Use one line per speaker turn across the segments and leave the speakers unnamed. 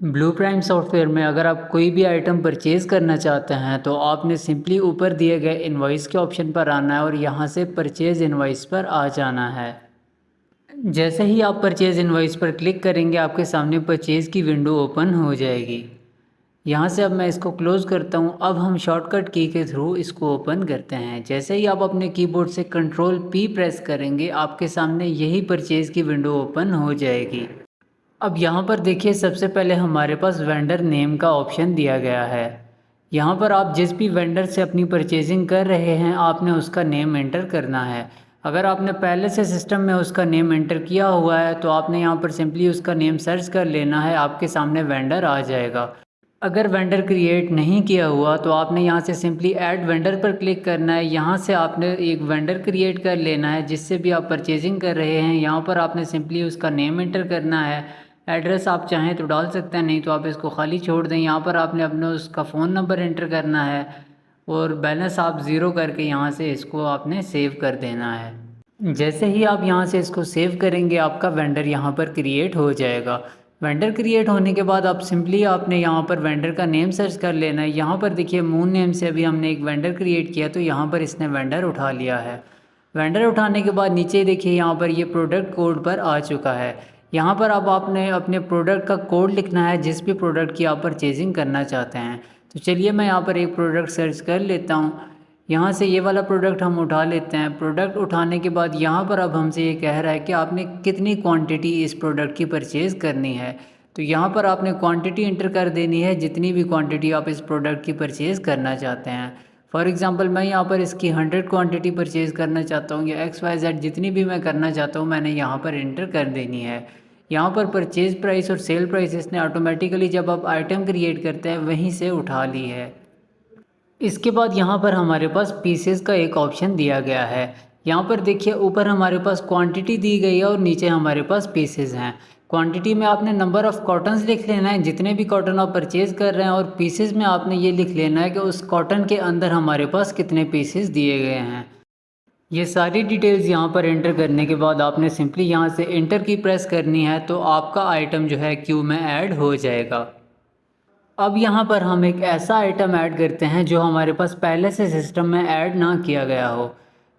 Blue prime software में अगर आप कोई भी आइटम परचेज़ करना चाहते हैं तो आपने सिंपली ऊपर दिए गए इनवॉइस के ऑप्शन पर आना है और यहाँ से परचेज़ इनवॉइस पर आ जाना है। जैसे ही आप परचेज़ इनवॉइस पर क्लिक करेंगे आपके सामने परचेज़ की विंडो ओपन हो जाएगी। यहाँ से अब मैं इसको क्लोज़ करता हूँ। अब हम शॉर्टकट की के थ्रू इसको ओपन करते हैं। जैसे ही आप अपने कीबोर्ड से कंट्रोल पी प्रेस करेंगे आपके सामने यही परचेज़ की विंडो ओपन हो जाएगी। अब यहाँ पर देखिए सबसे पहले हमारे पास वेंडर नेम का ऑप्शन दिया गया है। यहाँ पर आप जिस भी वेंडर से अपनी परचेजिंग कर रहे हैं आपने उसका नेम एंटर करना है। अगर आपने पहले से सिस्टम में उसका नेम एंटर किया हुआ है तो आपने यहाँ पर सिंपली उसका नेम सर्च कर लेना है, आपके सामने वेंडर आ जाएगा। अगर वेंडर क्रिएट नहीं किया हुआ तो आपने यहाँ से सिंपली ऐड वेंडर पर क्लिक करना है। यहाँ से आपने एक वेंडर क्रिएट कर लेना है जिससे भी आप परचेजिंग कर रहे हैं। यहाँ पर आपने सिंपली उसका नेम एंटर करना है। एड्रेस आप चाहें तो डाल सकते हैं, नहीं तो आप इसको खाली छोड़ दें। यहाँ पर आपने अपना उसका फ़ोन नंबर एंटर करना है और बैलेंस आप ज़ीरो करके यहाँ से इसको आपने सेव कर देना है। जैसे ही आप यहाँ से इसको सेव करेंगे आपका वेंडर यहाँ पर क्रिएट हो जाएगा। वेंडर क्रिएट होने के बाद आप सिंपली आपने यहाँ पर वेंडर का नेम सर्च कर लेना है। यहाँ पर देखिए मून नेम से अभी हमने एक वेंडर क्रिएट किया तो यहाँ पर इसने वेंडर उठा लिया है। वेंडर उठाने के बाद नीचे देखिए यहाँ पर ये प्रोडक्ट कोड पर आ चुका है। यहाँ पर अब आपने अपने प्रोडक्ट का कोड लिखना है जिस भी प्रोडक्ट की आप परचेजिंग करना चाहते हैं। तो चलिए मैं यहाँ पर एक प्रोडक्ट सर्च कर लेता हूँ। यहाँ से ये वाला प्रोडक्ट हम उठा लेते हैं। प्रोडक्ट उठाने के बाद यहाँ पर अब हमसे ये कह रहा है कि आपने कितनी क्वांटिटी इस प्रोडक्ट की परचेज़ करनी है। तो यहाँ पर आपने क्वांटिटी इंटर कर देनी है, जितनी भी क्वांटिटी आप इस प्रोडक्ट की परचेज़ करना चाहते हैं। फॉर एग्ज़ाम्पल मैं यहाँ पर इसकी 100 क्वांटिटी परचेज़ करना चाहता हूँ या XYZ जितनी भी मैं करना चाहता हूँ मैंने यहाँ पर इंटर कर देनी है। यहाँ पर परचेज़ प्राइस और सेल प्राइस इसने ऑटोमेटिकली जब आप आइटम क्रिएट करते हैं वहीं से उठा ली है। इसके बाद यहाँ पर हमारे पास पीसेस का एक ऑप्शन दिया गया है। यहाँ पर देखिए ऊपर हमारे पास क्वांटिटी दी गई है और नीचे हमारे पास पीसेस हैं। क्वांटिटी में आपने नंबर ऑफ़ कॉटन्स लिख लेना है, जितने भी कॉटन आप परचेज़ कर रहे हैं, और पीसेस में आपने ये लिख लेना है कि उस कॉटन के अंदर हमारे पास कितने पीसेस दिए गए हैं। ये सारी डिटेल्स यहाँ पर एंटर करने के बाद आपने सिंपली यहाँ से एंटर की प्रेस करनी है तो आपका आइटम जो है क्यू में ऐड हो जाएगा। अब यहाँ पर हम एक ऐसा आइटम ऐड करते हैं जो हमारे पास पहले से सिस्टम में ऐड ना किया गया हो।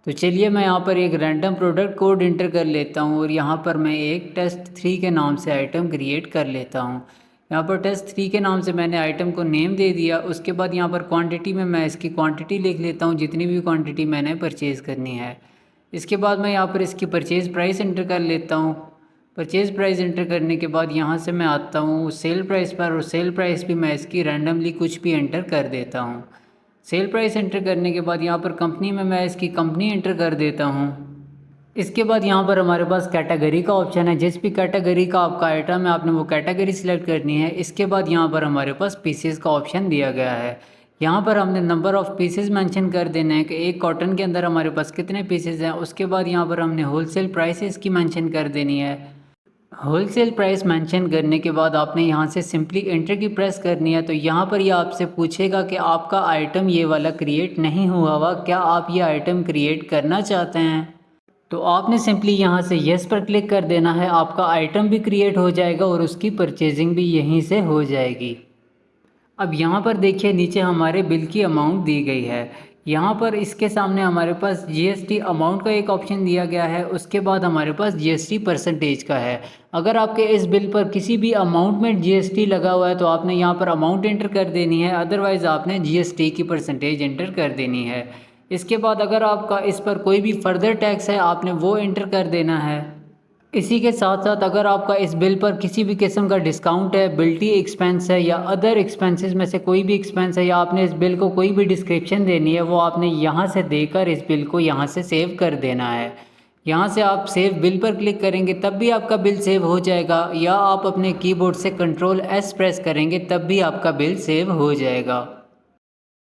तो चलिए मैं यहाँ पर एक रैंडम प्रोडक्ट कोड इंटर कर लेता हूँ और यहाँ पर मैं एक टेस्ट 3 के नाम से आइटम क्रिएट कर लेता हूँ। यहाँ पर टेस्ट 3 के नाम से मैंने आइटम को नेम दे दिया। उसके बाद यहाँ पर क्वांटिटी में मैं इसकी क्वांटिटी लिख लेता हूँ, जितनी भी क्वांटिटी मैंने परचेज़ करनी है। इसके बाद मैं यहाँ पर इसकी परचेज़ प्राइस एंटर कर लेता हूँ। परचेज़ प्राइस एंटर करने के बाद यहाँ से मैं आता हूँ सेल प्राइस पर और सेल प्राइस भी मैं इसकी रैंडमली कुछ भी एंटर कर देता हूँ। सेल प्राइस एंटर करने के बाद यहाँ पर कंपनी में मैं इसकी कंपनी एंटर कर देता हूँ। इसके बाद यहाँ पर हमारे पास कैटेगरी का ऑप्शन है। जिस भी कैटेगरी का आपका आइटम है आपने वो कैटेगरी सिलेक्ट करनी है। इसके बाद यहाँ पर हमारे पास पीसेस का ऑप्शन दिया गया है। यहाँ पर हमने नंबर ऑफ़ पीसेस मेंशन कर देना है कि एक कॉटन के अंदर हमारे पास कितने पीसेस हैं। उसके बाद यहाँ पर हमने होलसेल प्राइसेस की मेंशन कर देनी है। होलसेल प्राइस मेंशन करने के बाद आपने यहाँ से सिंपली एंटर की प्रेस करनी है। तो यहाँ पर ये आपसे पूछेगा कि आपका आइटम ये वाला क्रिएट नहीं हुआ हुआ, क्या आप ये आइटम क्रिएट करना चाहते हैं। तो आपने सिंपली यहाँ से येस पर क्लिक कर देना है। आपका आइटम भी क्रिएट हो जाएगा और उसकी परचेजिंग भी यहीं से हो जाएगी। अब यहाँ पर देखिए नीचे हमारे बिल की अमाउंट दी गई है। यहाँ पर इसके सामने हमारे पास जीएसटी अमाउंट का एक ऑप्शन दिया गया है। उसके बाद हमारे पास जीएसटी परसेंटेज का है। अगर आपके इस बिल पर किसी भी अमाउंट में जीएसटी लगा हुआ है तो आपने यहाँ पर अमाउंट एंटर कर देनी है, अदरवाइज़ आपने जीएसटी की परसेंटेज एंटर कर देनी है। इसके बाद अगर आपका इस पर कोई भी फर्दर टैक्स है आपने वो एंटर कर देना है। इसी के साथ साथ अगर आपका इस बिल पर किसी भी किस्म का डिस्काउंट है, बिल्टी एक्सपेंस है या अदर एक्सपेंसेस में से कोई भी एक्सपेंस है या आपने इस बिल को कोई भी डिस्क्रिप्शन देनी है, वो आपने यहाँ से देकर इस बिल को यहाँ से सेव कर देना है। यहाँ से आप सेव बिल पर क्लिक करेंगे तब भी आपका बिल सेव हो जाएगा, या आप अपने कीबोर्ड से कंट्रोल S प्रेस करेंगे तब भी आपका बिल सेव हो जाएगा।